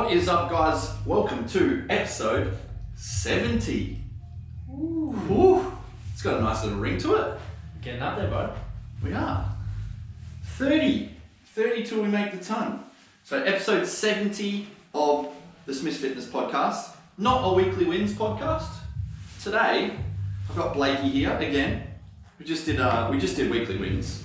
What is up, guys? Welcome to episode 70. Ooh. It's got a nice little ring to it. Getting up there, bro. We are. 30 till we make the ton. So episode 70 of the Smith Fitness podcast. Not a weekly wins podcast. Today, I've got Blaykey here again. We just did weekly wins.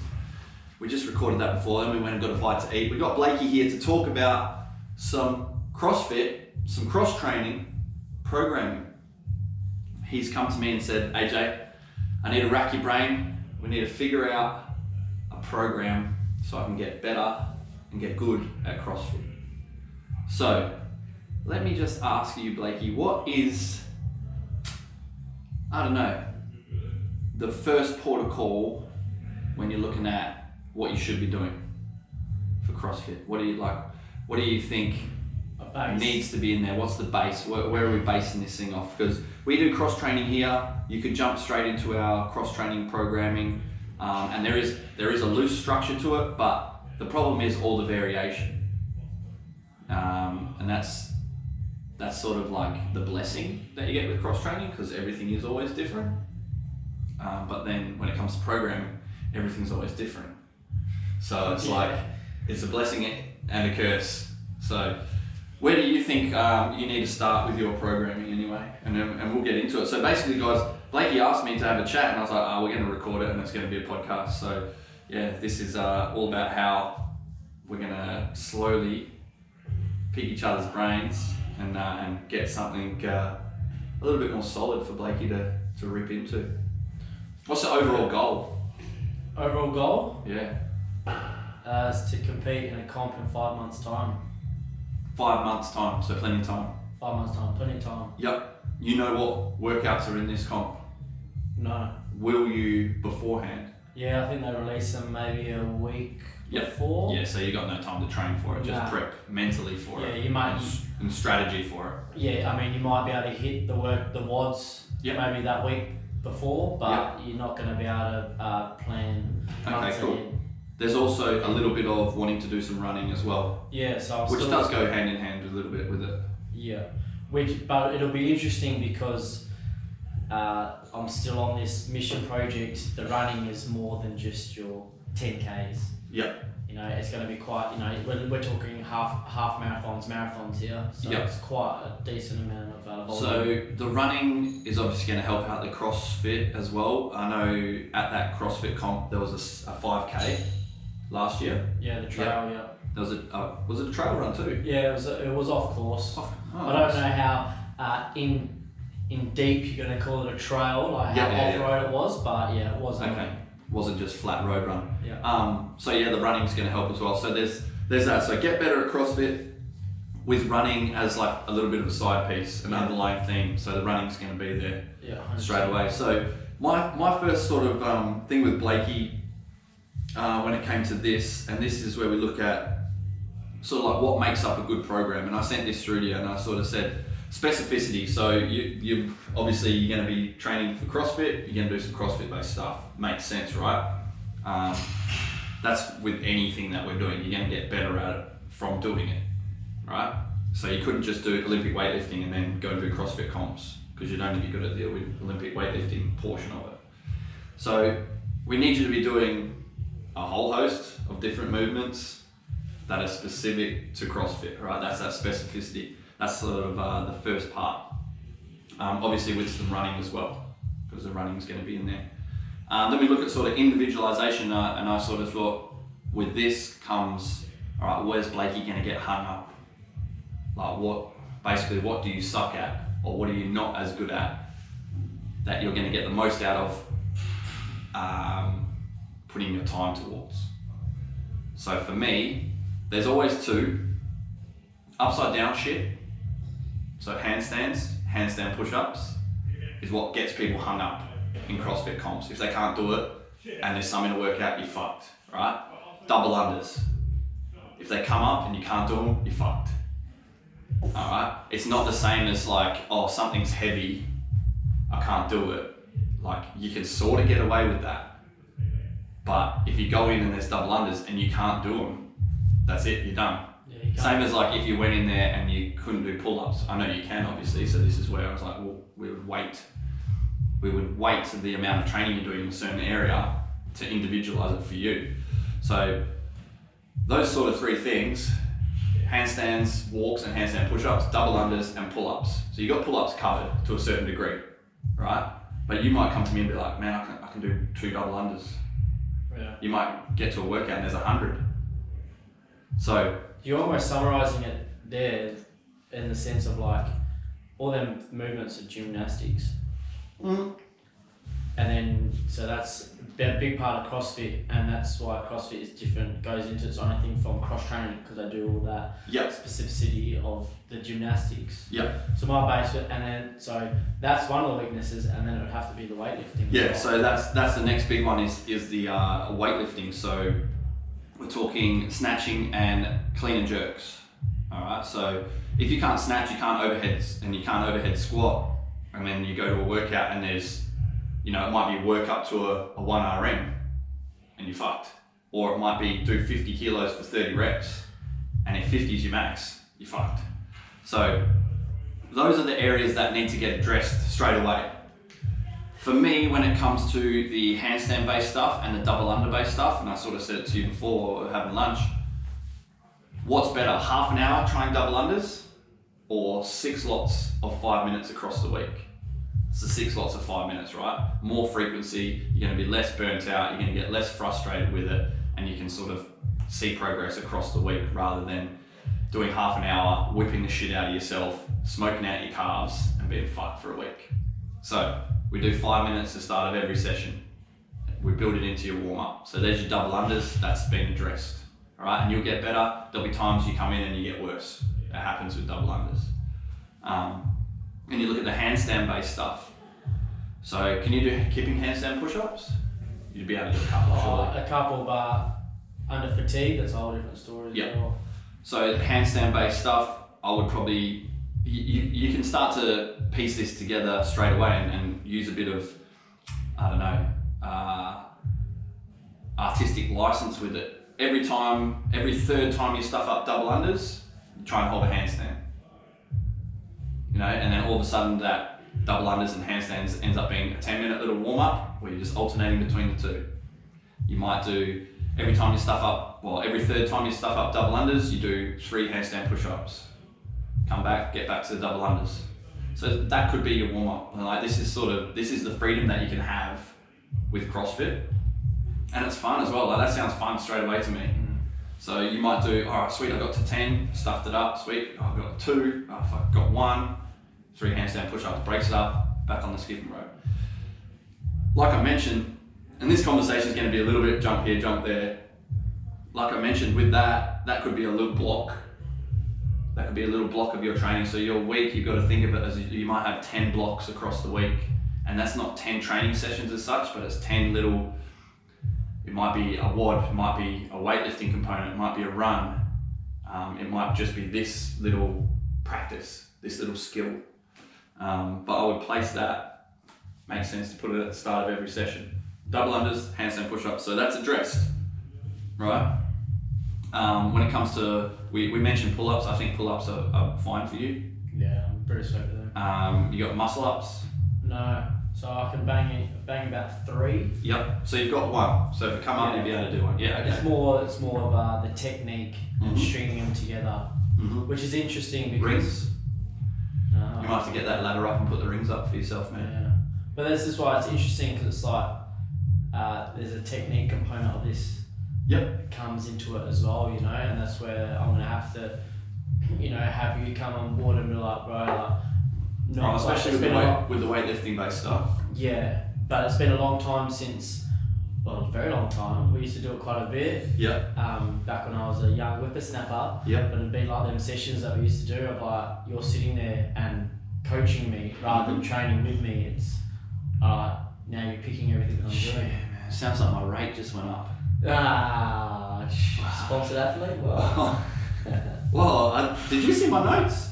We just recorded that before, then we went and got a bite to eat. We got Blaykey here to talk about some CrossFit, some cross training programming. He's come to me and said, AJ, I need to rack your brain. We need to figure out a program so I can get better and get good at CrossFit. So let me just ask you, Blaykey, what is, I don't know, the first port of call when you're looking at what you should be doing for CrossFit? What do you think needs to be in there? What's the base? Where are we basing this thing off? Because we do cross training here. You could jump straight into our cross training programming, and there is a loose structure to it, but the problem is all the variation, and that's sort of like the blessing that you get with cross training, because everything is always different. But then when it comes to programming, everything's always different. So it's like it's a blessing and a curse. So where do you think you need to start with your programming anyway? And we'll get into it. So basically, guys, Blaykey asked me to have a chat, and I was like, oh, we're going to record it and it's going to be a podcast. So yeah, this is all about how we're going to slowly pick each other's brains and get something a little bit more solid for Blaykey to rip into. What's the overall goal? Overall goal? Yeah. Is to compete in a comp in 5 months' time. 5 months' time, so plenty of time. 5 months' time, plenty of time. Yep. You know what workouts are in this comp? No. Will you beforehand? Yeah, I think they release them maybe a week before. Yeah, so you got no time to train for it, just prep mentally for it. Yeah, you might. And strategy for it. Yeah, I mean, you might be able to hit the WODs maybe that week before, but you're not going to be able to plan months ahead. There's also a little bit of wanting to do some running as well. Yeah, so which does go hand in hand a little bit with it. Yeah, but it'll be interesting because I'm still on this mission project. The running is more than just your 10Ks. Yep. You know, it's going to be quite, we're talking half marathons here. So it's quite a decent amount of volume. So the running is obviously going to help out the CrossFit as well. I know at that CrossFit comp, there was a 5K last year. Yeah, the trail, There was it a trail run too? Yeah, it was off course. I don't know how in deep you're going to call it a trail, like how off-road it was, but yeah, it wasn't. Okay. Wasn't just flat road run. Yeah. So yeah, the running's going to help as well. So there's that. So get better at CrossFit with running as like a little bit of a side piece, an underlying theme. So the running's going to be there straight away. So my first sort of thing with Blaykey when it came to this, and this is where we look at sort of like what makes up a good program. And I sent this through to you, and I sort of said specificity. So you obviously you're going to be training for CrossFit. You're going to do some CrossFit based stuff. Makes sense, right? That's with anything that we're doing. You're going to get better at it from doing it, right? So you couldn't just do Olympic weightlifting and then go and do CrossFit comps, because you'd only be good at the Olympic weightlifting portion of it. So we need you to be doing a whole host of different movements that are specific to CrossFit, right? That's that specificity. That's sort of the first part. Obviously with some running as well, because the running is going to be in there. Then we look at sort of individualization, and I sort of thought with this comes, all right, where's Blaykey going to get hung up? Like what do you suck at, or what are you not as good at that you're going to get the most out of putting your time towards? So for me, there's always two. Upside down shit, so handstand push-ups is what gets people hung up in CrossFit comps. If they can't do it and there's something to work out, you're fucked, right? Double unders. If they come up and you can't do them, you're fucked. All right? It's not the same as like, oh, something's heavy, I can't do it. Like, you can sort of get away with that. But if you go in and there's double unders and you can't do them, that's it, you're done. Yeah, can't. Same as like if you went in there and you couldn't do pull-ups. I know you can, obviously, so this is where I was like, well, we would weight the amount of training you're doing in a certain area to individualize it for you. So those sort of three things: handstands, walks and handstand push-ups, double unders and pull-ups. So you got pull-ups covered to a certain degree, right? But you might come to me and be like, man, I can do 2 double unders. Yeah. You might get to a workout and there's 100. So you're almost summarizing it there in the sense of like all them movements are gymnastics. Mm-hmm. And then, so that's a big part of CrossFit, and that's why CrossFit is different, goes into its own thing from cross training, because I do all that specificity of the gymnastics. Yep. So my base, and then, so that's one of the weaknesses, and then it would have to be the weightlifting. Yeah, so that's the next big one is the weightlifting. So we're talking snatching and clean and jerks. All right, so if you can't snatch, you can't overhead, and you can't overhead squat, and then you go to a workout and there's, you know, it might be work up to a 1 RM and you're fucked. Or it might be do 50 kilos for 30 reps, and if 50 is your max, you're fucked. So those are the areas that need to get addressed straight away. For me, when it comes to the handstand based stuff and the double under based stuff, and I sort of said it to you before we're having lunch, what's better, half an hour trying double unders or 6 lots of 5 minutes across the week? It's the 6 lots of 5 minutes, right? More frequency, you're going to be less burnt out, you're going to get less frustrated with it, and you can sort of see progress across the week rather than doing half an hour, whipping the shit out of yourself, smoking out your calves, and being fucked for a week. So we do 5 minutes at the start of every session. We build it into your warm up. So there's your double unders, that's been addressed. All right, and you'll get better. There'll be times you come in and you get worse. It happens with double unders. And you look at the handstand based stuff. So can you do kipping handstand push-ups? You'd be able to do a couple, surely. A couple, but under fatigue, that's a whole different story. Yep. As well. So the handstand based stuff, I would probably, you can start to piece this together straight away and use a bit of, I don't know, artistic license with it. Every third time you stuff up double unders, you try and hold a handstand. You know, and then all of a sudden that double unders and handstands ends up being a 10-minute little warm up where you're just alternating between the two. You might do, every third time you stuff up double unders, you do 3 handstand push-ups. Come back, get back to the double unders. So that could be your warm up. Like this is the freedom that you can have with CrossFit. And it's fun as well, like that sounds fun straight away to me. So you might do, all right, sweet, I got to 10, stuffed it up, sweet, I've got 2, oh fuck, got 1, 3 handstand push-ups, breaks it up, back on the skipping rope. Like I mentioned, and this conversation is going to be a little bit jump here, jump there. Like I mentioned, with that could be a little block. That could be a little block of your training. So your week, you've got to think of it as you might have 10 blocks across the week. And that's not 10 training sessions as such, but it's 10 little, it might be a WOD, it might be a weightlifting component, it might be a run. It might just be this little practice, this little skill. But I would place that, makes sense to put it at the start of every session. Double unders, handstand push-ups, so that's addressed, right? When it comes to, we mentioned pull-ups, I think pull-ups are fine for you. Yeah, I'm pretty sure with them. You got muscle-ups? No, so I can bang about 3. Yep, so you've got 1, so if it come up, you'll be able to do 1. Yeah, okay. It's more of the technique and stringing them together, which is interesting because... Rings? You might have to get that ladder up and put the rings up for yourself, man. Yeah, but this is why it's interesting, because it's like, there's a technique component of this. Yep. Comes into it as well, you know, and that's where I'm gonna have to, you know, have you come on board and be like, bro, like, no, especially with the weightlifting based stuff. Yeah, but it's been a long time since, well, a very long time. We used to do it quite a bit. Yep. Back when I was a young whippersnapper. Yep. But it'd be like them sessions that we used to do of like, you're sitting there and coaching me rather than training with me. It's, now you're picking everything that I'm doing. Yeah, man. Sounds like my rate just went up. Sponsored athlete? Well, well, did you see my notes?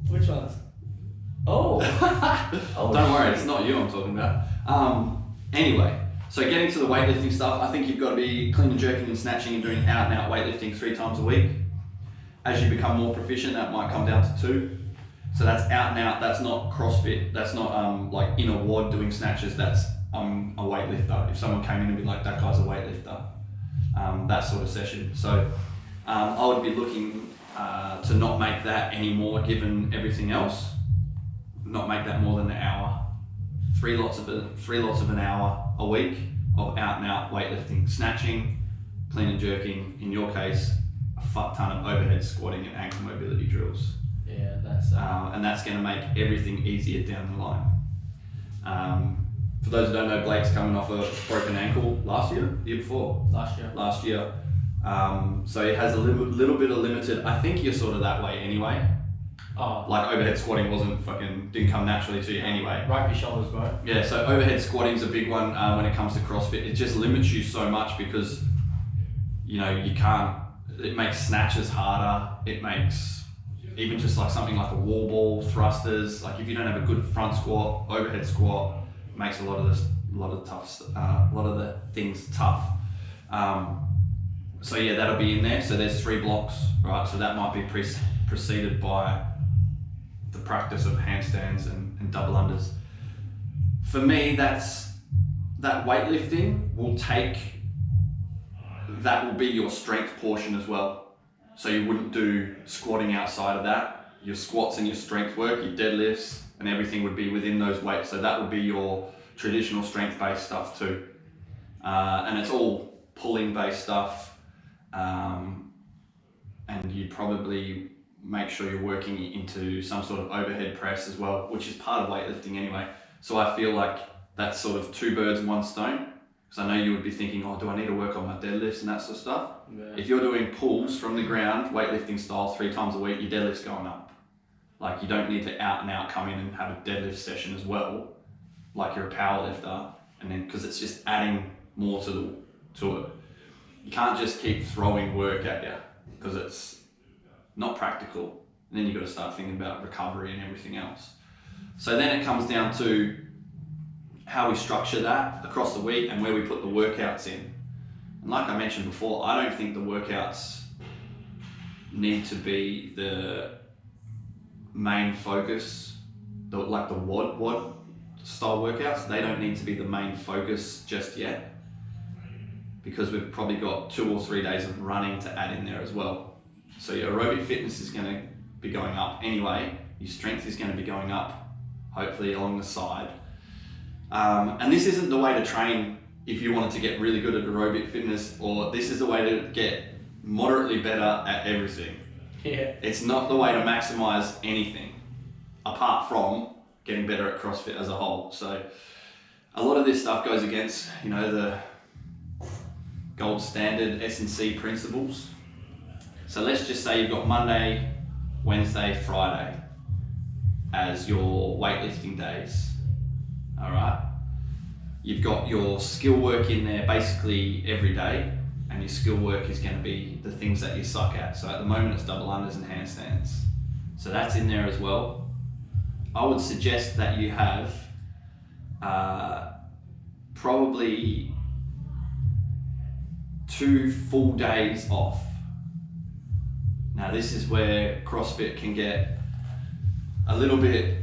Which ones? Oh. Don't worry, it's not you I'm talking about. Anyway, so getting to the weightlifting stuff, I think you've got to be clean and jerking and snatching and doing out and out weightlifting 3 times a week. As you become more proficient, that might come down to 2. So that's out and out. That's not CrossFit. That's not like in a WOD doing snatches. That's I'm a weightlifter. If someone came in and be like, that guy's a weightlifter, that sort of session. So I would be looking to not make that anymore, given everything else. Not make that more than an hour. 3 lots of an hour a week of out and out weightlifting, snatching, clean and jerking. In your case, a fuck ton of overhead squatting and ankle mobility drills. Yeah, that's and that's going to make everything easier down the line. For those who don't know, Blake's coming off a broken ankle last year, the year before. Last year. So he has a little bit of limited. I think you're sort of that way anyway. Oh. Like overhead squatting didn't come naturally to you anyway. Right your shoulders, bro. Yeah, so overhead squatting's a big one when it comes to CrossFit. It just limits you so much because, you know, it makes snatches harder. It makes even just like something like a wall ball, thrusters. Like if you don't have a good front squat, overhead squat, it makes a lot of the things tough. So yeah, that'll be in there. So there's 3 blocks, right? So that might be preceded by the practice of handstands and double unders. For me, that weightlifting that will be your strength portion as well. So you wouldn't do squatting outside of that. Your squats and your strength work, your deadlifts and everything would be within those weights. So that would be your traditional strength-based stuff too. And it's all pulling based stuff. And you'd probably make sure you're working into some sort of overhead press as well, which is part of weightlifting anyway. So I feel like that's sort of 2 birds, 1 stone. Because I know you would be thinking, oh, do I need to work on my deadlifts and that sort of stuff? Yeah. If you're doing pulls from the ground, weightlifting style, 3 times a week, your deadlift's going up. Like you don't need to out and out come in and have a deadlift session as well, like you're a power lifter, and then because it's just adding more to it. You can't just keep throwing work at you because it's not practical. And then you've got to start thinking about recovery and everything else. So then it comes down to how we structure that across the week and where we put the workouts in. And like I mentioned before, I don't think the workouts need to be the main focus, like the WOD style workouts. They don't need to be the main focus just yet, because we've probably got 2 or 3 days of running to add in there as well. So your aerobic fitness is going to be going up anyway. Your strength is going to be going up, hopefully along the side. And this isn't the way to train if you wanted to get really good at aerobic fitness, or this is the way to get moderately better at everything. Yeah. It's not the way to maximize anything apart from getting better at CrossFit as a whole. So a lot of this stuff goes against, you know, the gold standard S&C principles. So let's just say you've got Monday, Wednesday, Friday as your weightlifting days. All right. You've got your skill work in there basically every day, and your skill work is going to be the things that you suck at. So at the moment it's double unders and handstands. So that's in there as well. I would suggest that you have probably 2 full days off. Now this is where CrossFit can get a little bit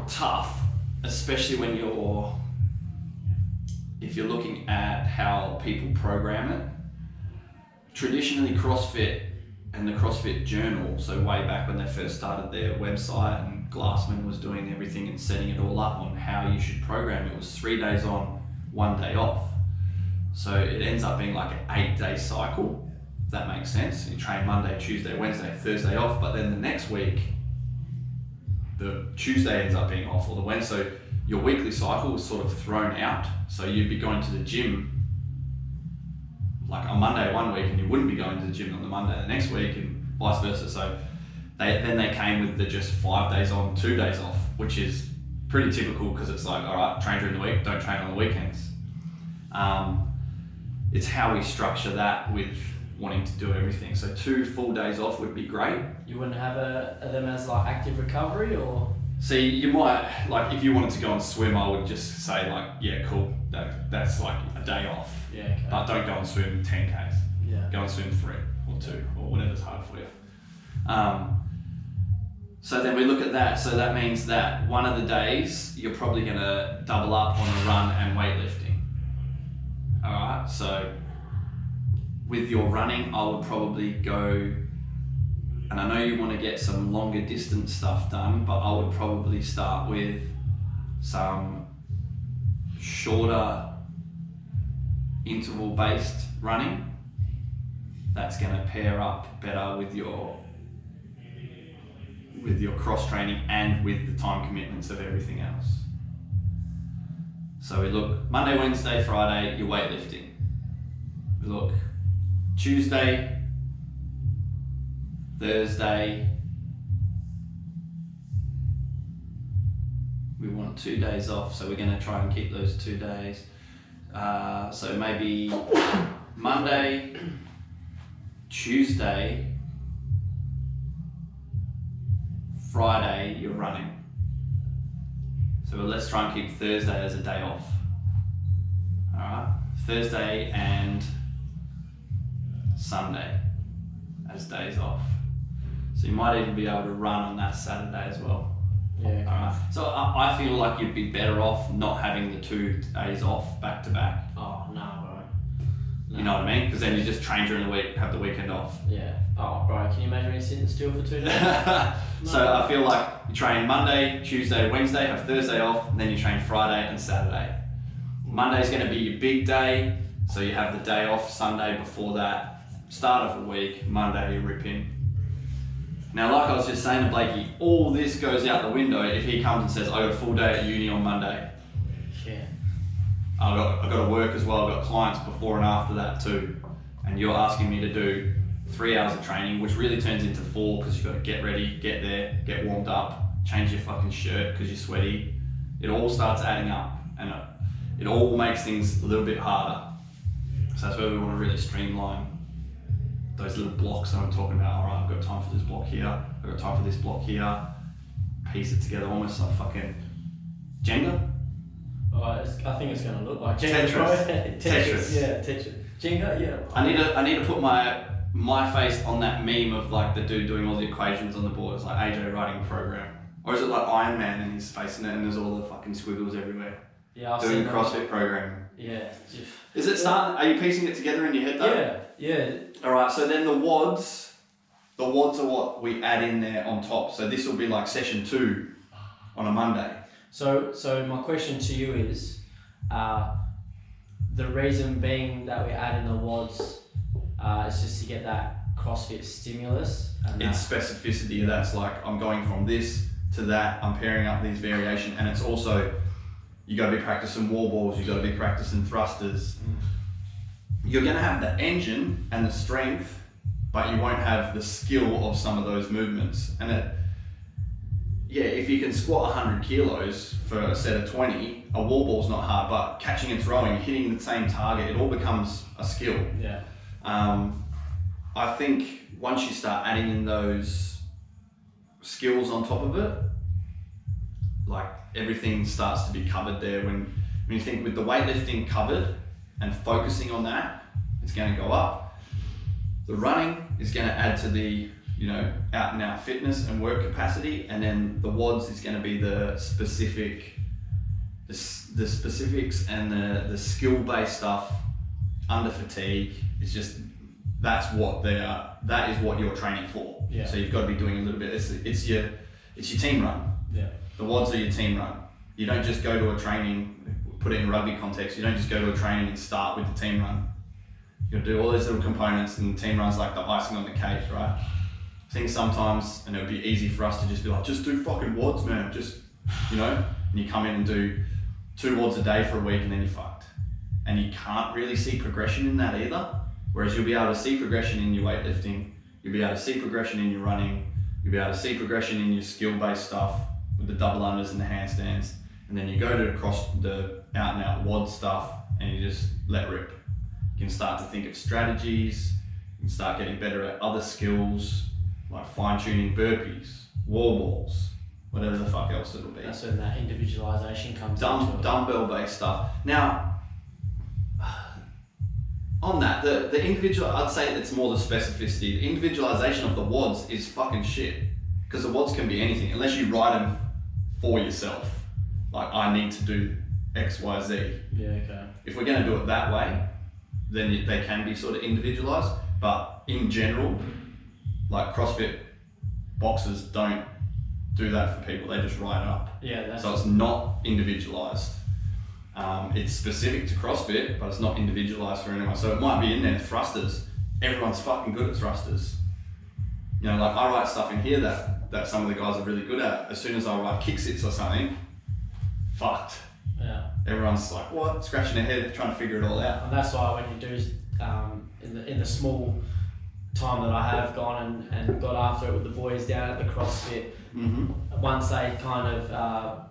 tough, especially when if you're looking at how people program it. Traditionally CrossFit and the CrossFit Journal, so way back when they first started their website and Glassman was doing everything and setting it all up on how you should program, it was 3 days on, 1 day off. So it ends up being like an 8-day cycle, if that makes sense. You train Monday, Tuesday, Wednesday, Thursday off, but then the next week, the Tuesday ends up being off, or the Wednesday. So your weekly cycle is sort of thrown out. So you'd be going to the gym like on Monday one week, and you wouldn't be going to the gym on the Monday the next week, and vice versa. So they came with the just 5 days on, 2 days off, which is pretty typical because it's like, all right, train during the week, don't train on the weekends. It's how we structure that with wanting to do everything. So 2 full days off would be great. You wouldn't have them as like active recovery, or? See, you might, like if you wanted to go and swim, I would just say like, yeah, cool, that's like a day off. Yeah, okay. But don't go and swim 10Ks. Yeah. Go and swim 3 or 2 or whatever's hard for you. So then we look at that. So that means that one of the days you're probably going to double up on the run and weightlifting. All right. So with your running, I would probably go, and I know you want to get some longer distance stuff done, but I would probably start with some shorter interval based running. That's going to pair up better with your cross training and with the time commitments of everything else. So we look Monday, Wednesday, Friday, you're weightlifting. We look Tuesday, Thursday, we want 2 days off, so we're going to try and keep those 2 days. So maybe Monday, Tuesday, Friday, you're running. So let's try and keep Thursday as a day off. Alright, Thursday and Sunday as days off. So you might even be able to run on that Saturday as well. Yeah. Alright, so I feel like you'd be better off not having the 2 days off back to back. Oh, no, bro. No. You know what I mean? Because then you just train during the week, have the weekend off. Yeah. Oh, bro, can you imagine me sitting still for 2 days? So I feel like you train Monday, Tuesday, Wednesday, have Thursday off, and then you train Friday and Saturday. Monday's going to be your big day, so you have the day off Sunday before that. Start of the week, Monday you rip in. Now, like I was just saying to Blaykey, all this goes out the window if he comes and says, I got a full day at uni on Monday. Yeah. I've got to work as well, I've got clients before and after that too. And you're asking me to do 3 hours of training, which really turns into 4 because you've got to get ready, get there, get warmed up, change your fucking shirt because you're sweaty. It all starts adding up and it all makes things a little bit harder. So that's where we want to really streamline those little blocks that I'm talking about. All right, I've got time for this block here, I've got time for this block here. Piece it together almost like fucking Jenga. Oh, I think it's going to look like Jenga. Tetris. Yeah, Tetris. Jenga, yeah. I need to put my face on that meme of like the dude doing all the equations on the board. It's like AJ writing a program. Or is it like Iron Man and he's facing it and there's all the fucking squiggles everywhere? Yeah, I've doing seen CrossFit programming. Yeah. Is it starting? Are you piecing it together in your head though? Yeah. Alright, so then the WODs are what we add in there on top. So this will be like session 2 on a Monday. So my question to you is, the reason being that we add in the WODs is just to get that CrossFit stimulus. And it's specificity. That's like I'm going from this to that. I'm pairing up these variation, and it's also you got to be practicing wall balls. You got to be practicing thrusters. You're going to have the engine and the strength, but you won't have the skill of some of those movements. And if you can squat 100 kilos for a set of 20, a wall ball's not hard, but catching and throwing, hitting the same target, it all becomes a skill. Yeah. I think once you start adding in those skills on top of it, like everything starts to be covered there. When you think with the weightlifting covered and focusing on that, it's going to go up. The running is going to add to the out and out fitness and work capacity, and then the WODs is going to be the specifics and the skill based stuff under fatigue. It's just that is what you're training for. Yeah. So you've got to be doing a little bit. It's your team run. Yeah. The WODs are your team run. You don't just go to a training, put it in rugby context, you don't just go to a training and start with the team run. You'll do all those little components, and the team run's like the icing on the cake, right? I think sometimes, and it would be easy for us to just be like, just do fucking WODs, man, and you come in and do 2 WODs a day for a week and then you're fucked. And you can't really see progression in that either. Whereas you'll be able to see progression in your weightlifting, you'll be able to see progression in your running, you'll be able to see progression in your skill-based stuff with the double unders and the handstands, and then you go to the out and out WOD stuff and you just let rip. You can start to think of strategies, you can start getting better at other skills, like fine-tuning burpees, wall balls, whatever the fuck else it'll be. That's when that individualization comes into it. Dumbbell-based stuff. Now, on that, the individual, I'd say it's more the specificity. The individualization of the WODs is fucking shit. Because the WODs can be anything, unless you write them for yourself. Like, I need to do X, Y, Z. Yeah, okay. If we're going to do it that way, then they can be sort of individualized. But in general, like CrossFit boxes don't do that for people. They just write it up. Yeah, so it's not individualized. It's specific to CrossFit, but it's not individualized for anyone. So it might be in there, thrusters. Everyone's fucking good at thrusters. You know, like I write stuff in here that some of the guys are really good at. As soon as I write kick sits or something, fucked. Yeah. Everyone's like, what? Scratching their head, trying to figure it all out. And that's why when you do, in the small time that I have gone and got after it with the boys down at the CrossFit, once they kind of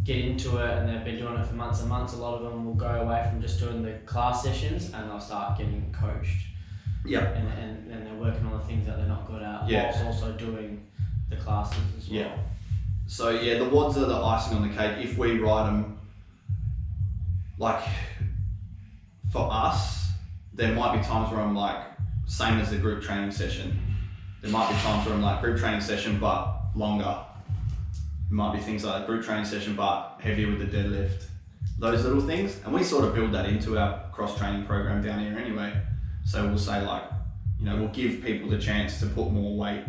get into it and they've been doing it for months and months, a lot of them will go away from just doing the class sessions and they'll start getting coached. Yeah. And they're working on the things that they're not good at, whilst also doing the classes as well. Yeah. So yeah, the WODs are the icing on the cake. If we write them, like for us, there might be times where I'm like, same as the group training session. There might be times where I'm like group training session, but longer. It might be things like a group training session, but heavier with the deadlift. Those little things. And we sort of build that into our cross training program down here anyway. So we'll say like, you know, we'll give people the chance to put more weight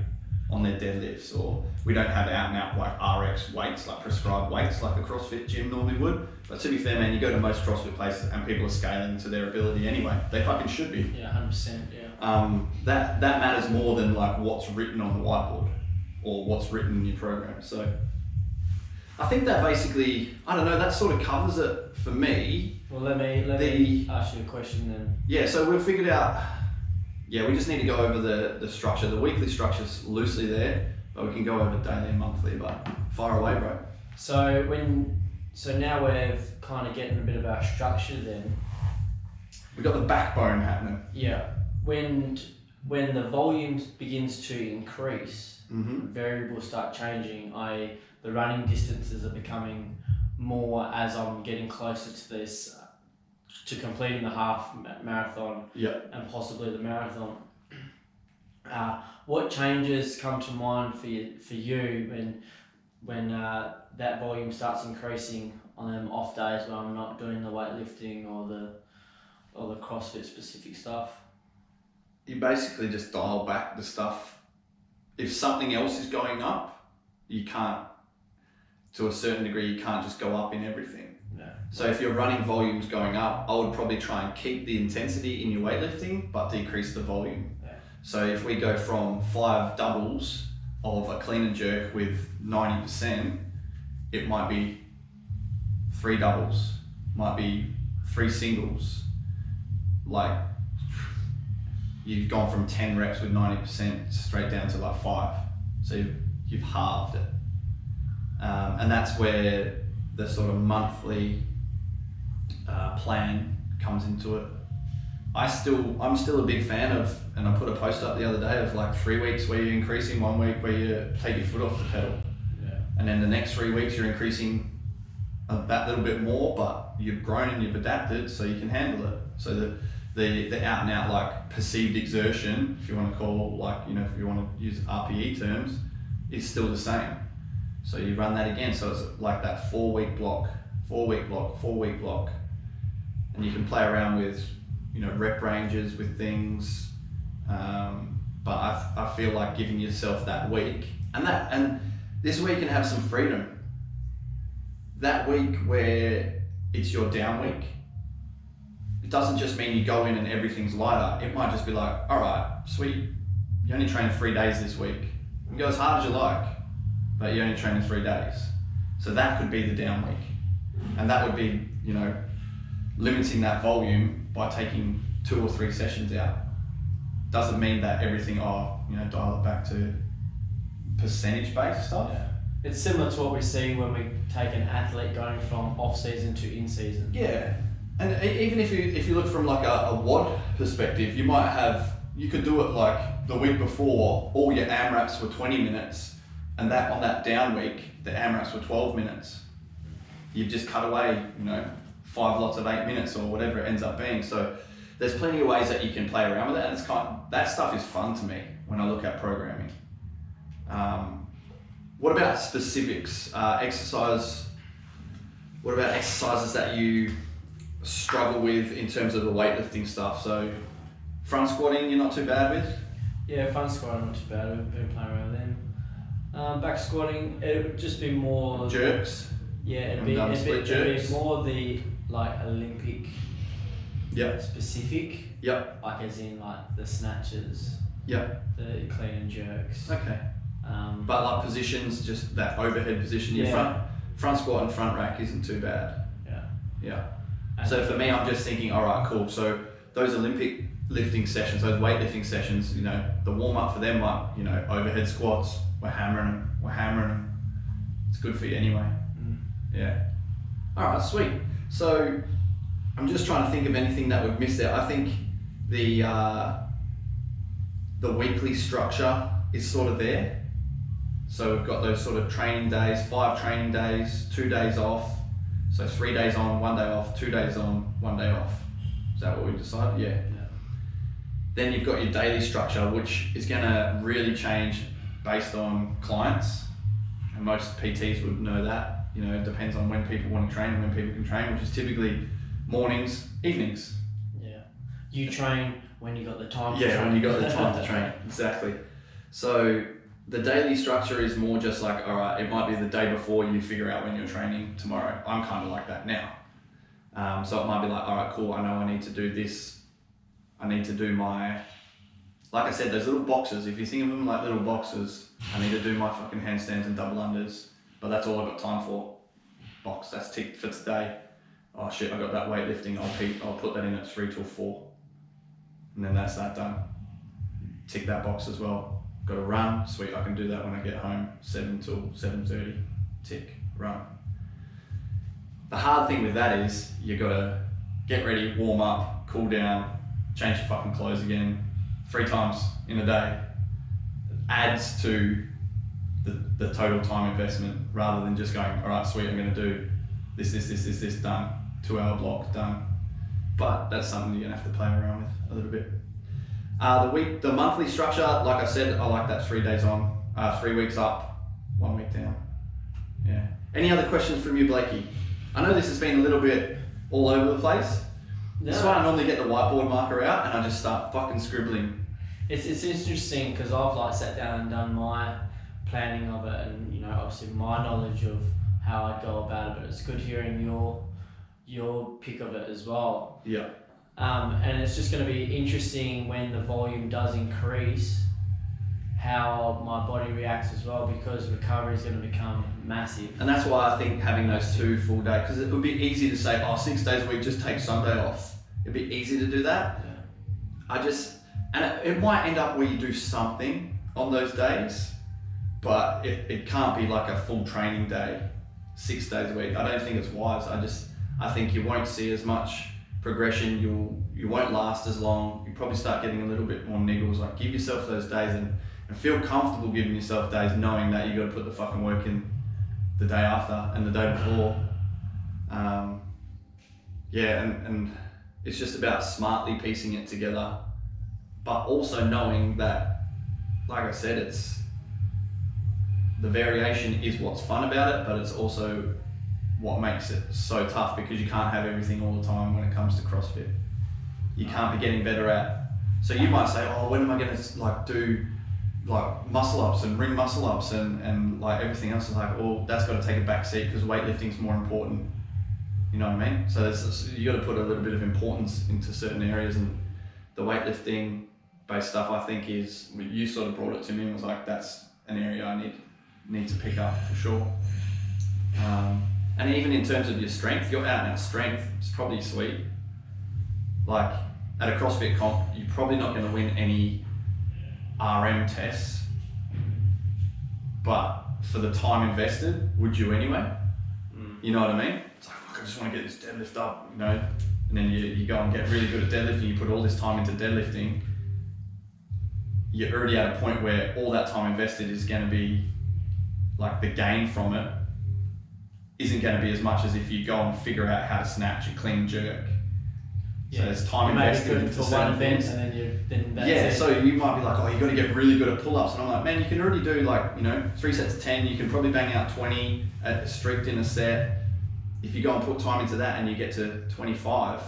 on their deadlifts, or we don't have out and out like RX weights, like prescribed weights like a CrossFit gym normally would. But to be fair, man, you go to most CrossFit places and people are scaling to their ability anyway. They fucking should be. Yeah, 100%, yeah. That matters more than like what's written on the whiteboard or what's written in your program. So I think that basically, I don't know, that sort of covers it for me. Well, let me ask you a question then. Yeah, so we've figured out, yeah, we just need to go over the structure. The weekly structure's loosely there, but we can go over daily and monthly, but fire away, bro. So now we're kind of getting a bit of our structure then. We've got the backbone happening. Yeah. When the volume begins to increase, variables start changing, the running distances are becoming more as I'm getting closer to this, to completing the half marathon and possibly the marathon. What changes come to mind for you when that volume starts increasing on them off days when I'm not doing the weightlifting or the CrossFit specific stuff? You basically just dial back the stuff. If something else is going up, you can't, to a certain degree, you can't just go up in everything. Yeah. So if your running volume's going up, I would probably try and keep the intensity in your weightlifting, but decrease the volume. Yeah. So if we go from 5 doubles of a clean and jerk with 90%, it might be 3 doubles, might be 3 singles. Like, you've gone from 10 reps with 90% straight down to like 5. So you've halved it. And that's where the sort of monthly plan comes into it. I'm still a big fan of, and I put a post up the other day of like 3 weeks where you're increasing, 1 week where you take your foot off the pedal. Yeah. And then the next 3 weeks you're increasing that little bit more, but you've grown and you've adapted so you can handle it. So the out and out like perceived exertion, if you want to call, like, you know, if you want to use RPE terms, is still the same. So you run that again. So it's like that 4 week block, 4 week block, 4 week block. And you can play around with, you know, rep ranges with things. But I feel like giving yourself that week, and this week you can have some freedom. That week where it's your down week, it doesn't just mean you go in and everything's lighter. It might just be like, all right, sweet, you only train 3 days this week. You can go as hard as you like, but you only train 3 days. So that could be the down week. And that would be, you know, limiting that volume by taking 2 or 3 sessions out. Doesn't mean that everything, dial it back to percentage-based stuff. Yeah. It's similar to what we see when we take an athlete going from off-season to in-season. Yeah. And even if you look from like a WOD perspective, you could do it like the week before, all your AMRAPs were 20 minutes, and that on that down week, the AMRAPs were 12 minutes. You've just cut away, 5 lots of 8 minutes or whatever it ends up being. So there's plenty of ways that you can play around with it, and that stuff is fun to me when I look at programming. What about specifics? Exercise. What about exercises that you struggle with in terms of the weightlifting stuff? So front squatting, you're not too bad with? Yeah, front squatting, not too bad. We've been playing around with them. Back squatting, it would just be more jerks. Yeah, it'd be more the like Olympic specific. Yep. Like as in like the snatches. Yep. The clean and jerks. Okay. But like positions, just that overhead position in front squat and front rack isn't too bad. Yeah. So for me, I'm just thinking, all right, cool. So those Olympic lifting sessions, those weightlifting sessions, you know, the warm up for them, like, you know, overhead squats, we're hammering them. It's good for you anyway. Yeah. All right, sweet. So I'm just trying to think of anything that we've missed there. I think the weekly structure is sort of there. So we've got those sort of training days, 5 training days, 2 days off. So 3 days on, 1 day off, 2 days on, 1 day off. Is that what we decided? Yeah. Then you've got your daily structure, which is going to really change based on clients. And most PTs would know that. You know, it depends on when people want to train and when people can train, which is typically mornings, evenings. Yeah. You train when you got the time to train. Yeah, when you got the time to train. Exactly. So the daily structure is more just like, all right, it might be the day before you figure out when you're training tomorrow. I'm kind of like that now. So it might be like, all right, cool, I know I need to do this. I need to do my, like I said, those little boxes. If you think of them like little boxes, I need to do my fucking handstands and double unders, but that's all I've got time for. Box, that's ticked for today. Oh shit, I got that weightlifting, I'll put that in at 3 till 4. And then that's that done. Tick that box as well. Got to run, sweet, I can do that when I get home, 7 till 7:30, tick, run. The hard thing with that is you got to get ready, warm up, cool down, change your fucking clothes again 3 times in a day. It adds to the total time investment rather than just going, all right, sweet, I'm going to do this, done, 2 hour block, done. But that's something you're going to have to play around with a little bit. The monthly structure, like I said, I like that 3 days on, 3 weeks up, 1 week down. Yeah. Any other questions from you, Blaykey? I know this has been a little bit all over the place. No. That's why I normally get the whiteboard marker out and I just start fucking scribbling. It's interesting because I've like sat down and done my planning of it, and you know, obviously my knowledge of how I'd go about it, but it's good hearing your pick of it as well. Yeah. And it's just going to be interesting when the volume does increase, how my body reacts as well, because recovery is going to become massive. And that's why I think having those 2 full days, because it would be easy to say, 6 days a week, just take Sunday off. It'd be easy to do that. Yeah. And it might end up where you do something on those days, but it can't be like a full training day, 6 days a week. I don't think it's wise. I think you won't see as much progression, you won't last as long, you probably start getting a little bit more niggles. Like, give yourself those days and feel comfortable giving yourself days knowing that you got to put the fucking work in the day after and the day before. And it's just about smartly piecing it together, but also knowing that, like I said, it's the variation is what's fun about it, but it's also what makes it so tough, because you can't have everything all the time when it comes to CrossFit. You can't be getting better at, so you might say, oh, when am I going to like do like muscle ups and ring muscle ups and like everything else is like, oh, that's got to take a back seat because weightlifting is more important. You know what I mean? So you got to put a little bit of importance into certain areas, and the weightlifting based stuff, I think, is, you sort of brought it to me and was like, that's an area I need to pick up for sure. And even in terms of your strength, your out and out strength is probably sweet. Like at a CrossFit comp, you're probably not going to win any RM tests, but for the time invested, would you anyway? You know what I mean? It's like, fuck, I just want to get this deadlift up, you know? And then you go and get really good at deadlifting, you put all this time into deadlifting, you're already at a point where all that time invested is going to be, like, the gain from it isn't going to be as much as if you go and figure out how to snatch a clean jerk. So there's time invested into certain things. And then that's it. So you might be like, oh, you've got to get really good at pull-ups. And I'm like, man, you can already do 3 sets of 10. You can probably bang out 20 at strict in a set. If you go and put time into that and you get to 25,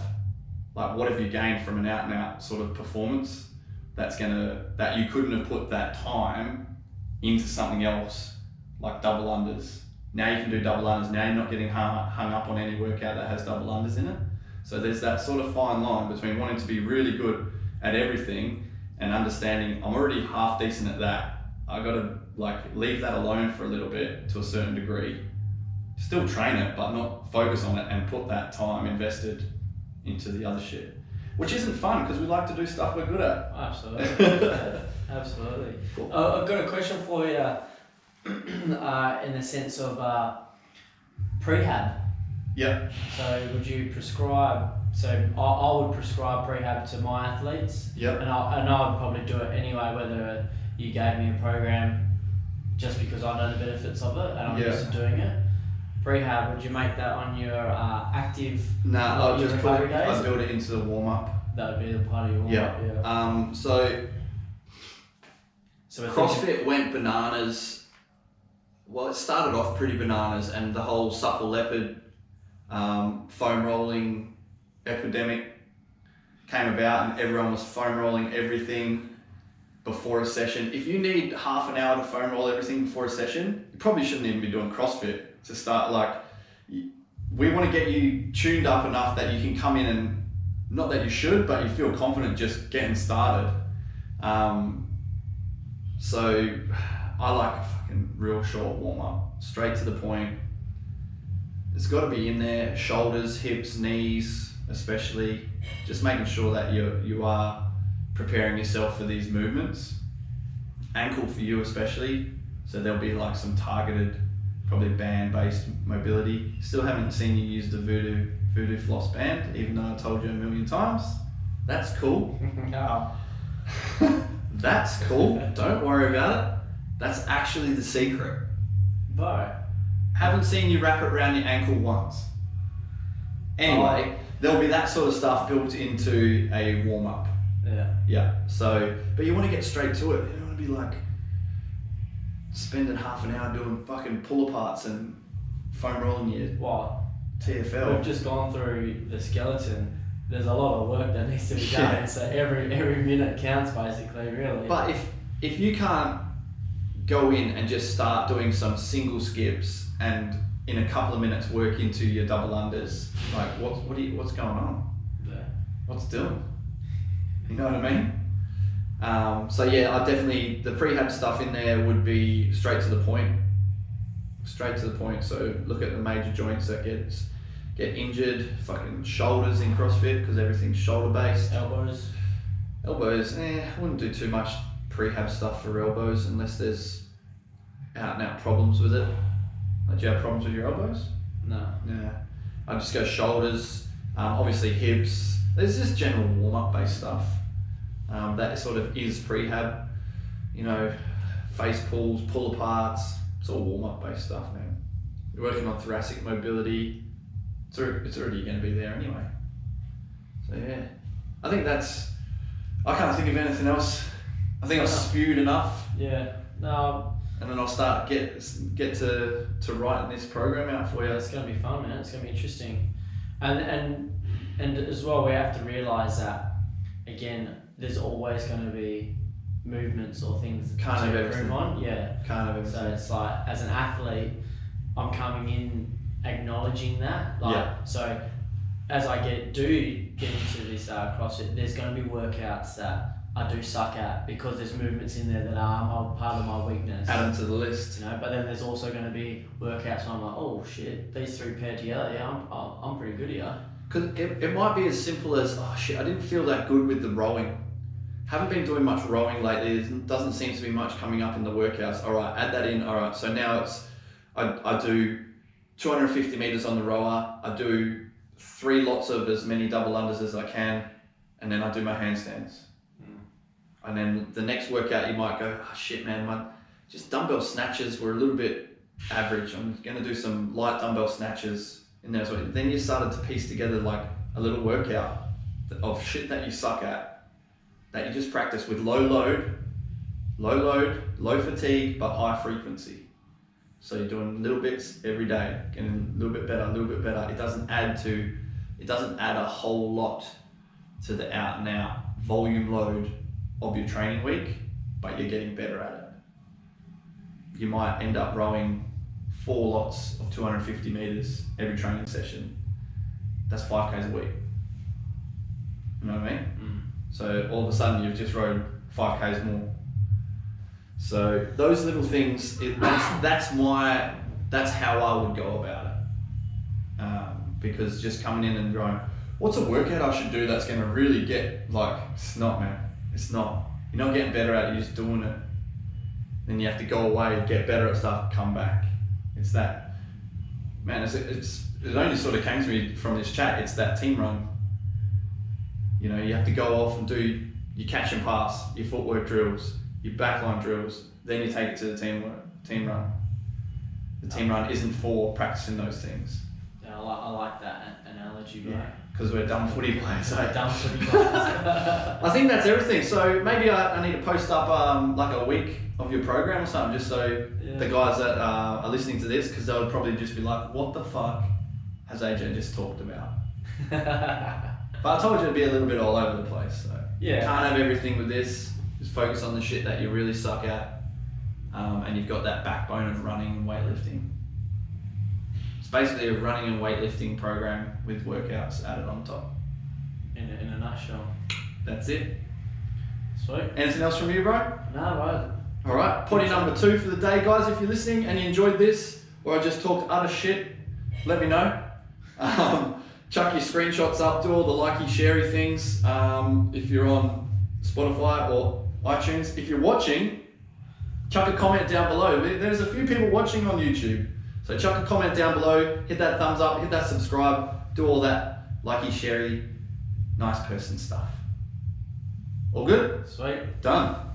like what have you gained from an out and out sort of performance that you couldn't have put that time into something else like double unders. Now you can do double unders. Now you're not getting hung up on any workout that has double unders in it. So there's that sort of fine line between wanting to be really good at everything and understanding I'm already half decent at that. I got to leave that alone for a little bit to a certain degree. Still train it, but not focus on it and put that time invested into the other shit. Which isn't fun because we like to do stuff we're good at. Absolutely. Absolutely. Cool. I've got a question for you in the sense of prehab. Yep. So would you prescribe, I would prescribe prehab to my athletes. Yep. And I would probably do it anyway, whether you gave me a program just because I know the benefits of it and I'm used to doing it. Prehab, would you make that on your active? I'll just I'd build it into the warm up. That would be the part of your warm up, yeah. So CrossFit went bananas. Well, it started off pretty bananas, and the whole supple leopard foam rolling epidemic came about, and everyone was foam rolling everything before a session. If you need half an hour to foam roll everything before a session, you probably shouldn't even be doing CrossFit to start. We want to get you tuned up enough that you can come in and, not that you should, but you feel confident just getting started. So I like a fucking real short warm up, straight to the point. It's got to be in there, shoulders, hips, knees, especially, just making sure that you are preparing yourself for these movements. Ankle for you especially, so there'll be some targeted, probably band-based mobility. Still haven't seen you use the voodoo floss band, even though I told you a million times. That's cool. No. That's cool. Don't worry about it. That's actually the secret. Bro. Haven't seen you wrap it around your ankle once. Anyway, there'll be that sort of stuff built into a warm-up. Yeah. Yeah. So, but you want to get straight to it. You don't want to be spending half an hour doing fucking pull-aparts and foam rolling your TFL. We've just gone through the skeleton. There's a lot of work that needs to be done, so every minute counts basically, really. But if you can't go in and just start doing some single skips and in a couple of minutes work into your double unders, what's going on? Yeah. What's doing? You know what I mean? I definitely, the prehab stuff in there would be straight to the point. So look at the major joints that get injured, fucking shoulders in CrossFit because everything's shoulder based. Elbows, I wouldn't do too much prehab stuff for elbows unless there's out and out problems with it. Do you have problems with your elbows? No. Yeah. I'd just go shoulders, obviously hips. There's just general warm up based stuff. That sort of is prehab, face pulls, pull aparts, it's all warm up based stuff, man. You're working on thoracic mobility, it's already going to be there anyway. So yeah, I think I can't think of anything else. I think I've spewed enough. Yeah, no. And then I'll start get to writing this program out for you. It's going to be fun, man. It's going to be interesting. And as well, we have to realise that, again, there's always going to be movements or things to improve on. Yeah. Can't have everything. So it's as an athlete, I'm coming in acknowledging that. So as I get into this CrossFit, there's going to be workouts that I do suck at because there's movements in there that are part of my weakness. Add them to the list. But then there's also going to be workouts where I'm like, oh shit, these three paired together, I'm pretty good here. Because it might be as simple as, oh shit, I didn't feel that good with the rowing. Haven't been doing much rowing lately. There doesn't seem to be much coming up in the workouts. All right, add that in. All right, so now I do 250 meters on the rower. I do 3 lots of as many double unders as I can, and then I do my handstands. And then the next workout you might go, oh shit man, my just dumbbell snatches were a little bit average. I'm going to do some light dumbbell snatches in there as well. Then you started to piece together a little workout of shit that you suck at, that you just practice with low load, low fatigue, but high frequency. So you're doing little bits every day, getting a little bit better. It doesn't add a whole lot to the out and out volume load of your training week, but you're getting better at it. You might end up rowing 4 lots of 250 meters every training session. That's 5Ks a week. You know what I mean? So all of a sudden you've just rowed 5Ks more. So those little things, that's how I would go about it. Because just coming in and going, what's a workout I should do that's going to really get, like, it's not, man. It's not. You're not getting better at it, you're just doing it. Then you have to go away, get better at stuff, come back. It's that, man, it only sort of came to me from this chat, it's that team run. You know, you have to go off and do your catch and pass, your footwork drills, your backline drills, then you take it to the team run. The team run isn't for practicing those things. Yeah, I like that analogy, bro. Yeah, because we're dumb footy players. Dumb footy players. I think that's everything. So maybe I need to post up like a week of your program or something, just so the guys that are listening to this, because they'll probably just be like, what the fuck has AJ just talked about? But I told you it'd be a little bit all over the place. So you can't have everything with this. Just focus on the shit that you really suck at, and you've got that backbone of running and weightlifting. It's basically a running and weightlifting program with workouts added on top. In a nutshell. That's it. Sweet. Anything else from you, bro? No, right. All right, potty number 2 for the day, guys. If you're listening and you enjoyed this, or I just talked utter shit, let me know. Chuck your screenshots up, do all the likey, sharey things. If you're on Spotify or iTunes, if you're watching, chuck a comment down below. There's a few people watching on YouTube, so chuck a comment down below, hit that thumbs up, hit that subscribe, do all that likey, sharey, nice person stuff. All good? Sweet. Done.